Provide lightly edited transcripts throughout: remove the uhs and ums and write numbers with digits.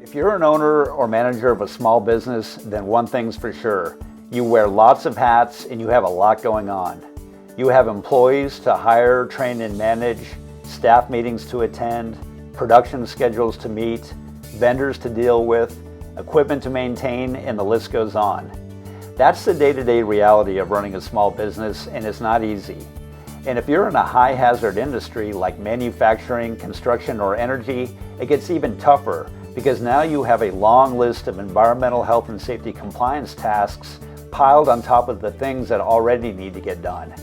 If you're an owner or manager of a small business, then one thing's for sure. You wear lots of hats and you have a lot going on. You have employees to hire, train, and manage, staff meetings to attend, production schedules to meet, vendors to deal with, equipment to maintain, and the list goes on. That's the day-to-day reality of running a small business, and it's not easy. And if you're in a high-hazard industry like manufacturing, construction, or energy, it gets even tougher because now you have a long list of environmental health and safety compliance tasks piled on top of the things that already need to get done.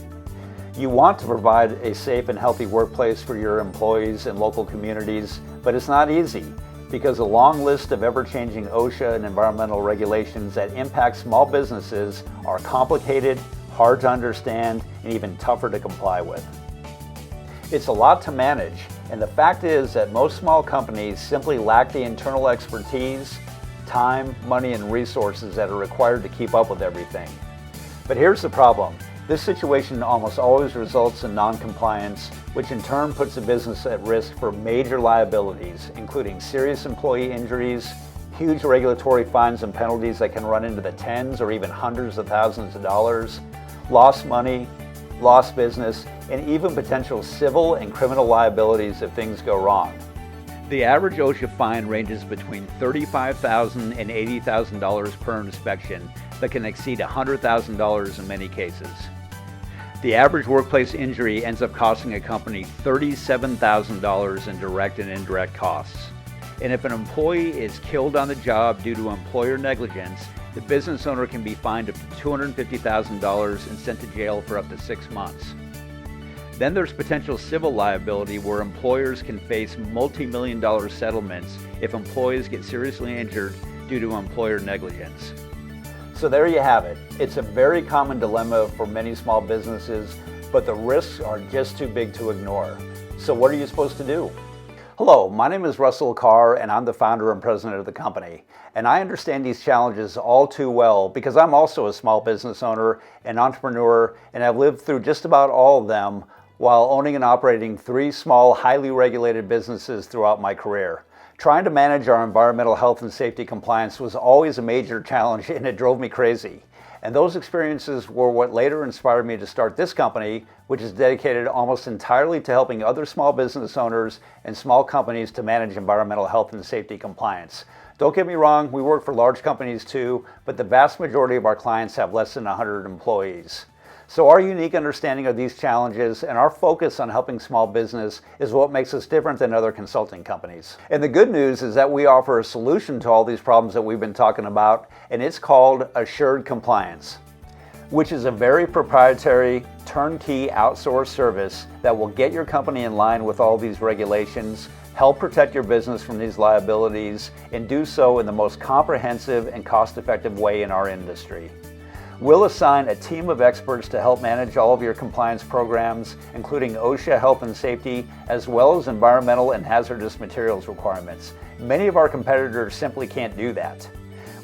You want to provide a safe and healthy workplace for your employees and local communities, but it's not easy because a long list of ever-changing OSHA and environmental regulations that impact small businesses are complicated, hard to understand, and even tougher to comply with. It's a lot to manage, and the fact is that most small companies simply lack the internal expertise, time, money, and resources that are required to keep up with everything. But here's the problem. This situation almost always results in non-compliance, which in turn puts the business at risk for major liabilities, including serious employee injuries, huge regulatory fines and penalties that can run into the tens or even hundreds of thousands of dollars, lost money, lost business, and even potential civil and criminal liabilities if things go wrong. The average OSHA fine ranges between $35,000 and $80,000 per inspection, but can exceed $100,000 in many cases. The average workplace injury ends up costing a company $37,000 in direct and indirect costs. And if an employee is killed on the job due to employer negligence, the business owner can be fined up to $250,000 and sent to jail for up to 6 months. Then there's potential civil liability where employers can face multi-million-dollar settlements if employees get seriously injured due to employer negligence. So there you have it. It's a very common dilemma for many small businesses, but the risks are just too big to ignore. So what are you supposed to do? Hello, my name is Russell Carr, and I'm the founder and president of the company. And I understand these challenges all too well because I'm also a small business owner and entrepreneur, and I've lived through just about all of them while owning and operating 3 small, highly regulated businesses throughout my career. Trying to manage our environmental health and safety compliance was always a major challenge, and it drove me crazy. And those experiences were what later inspired me to start this company, which is dedicated almost entirely to helping other small business owners and small companies to manage environmental health and safety compliance. Don't get me wrong, we work for large companies too, but the vast majority of our clients have less than 100 employees. So our unique understanding of these challenges and our focus on helping small business is what makes us different than other consulting companies. And the good news is that we offer a solution to all these problems that we've been talking about, and it's called Assured Compliance, which is a very proprietary, turnkey outsourced service that will get your company in line with all these regulations, help protect your business from these liabilities, and do so in the most comprehensive and cost-effective way in our industry. We'll assign a team of experts to help manage all of your compliance programs, including OSHA health and safety, as well as environmental and hazardous materials requirements. Many of our competitors simply can't do that.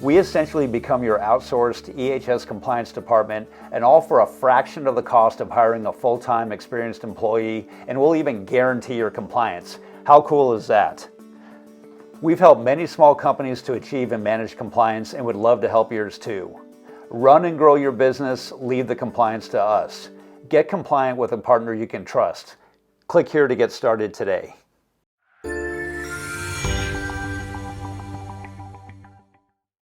We essentially become your outsourced EHS compliance department, and all for a fraction of the cost of hiring a full-time experienced employee, and we'll even guarantee your compliance. How cool is that? We've helped many small companies to achieve and manage compliance and would love to help yours too. Run and grow your business, leave the compliance to us. Get compliant with a partner you can trust. Click here to get started today.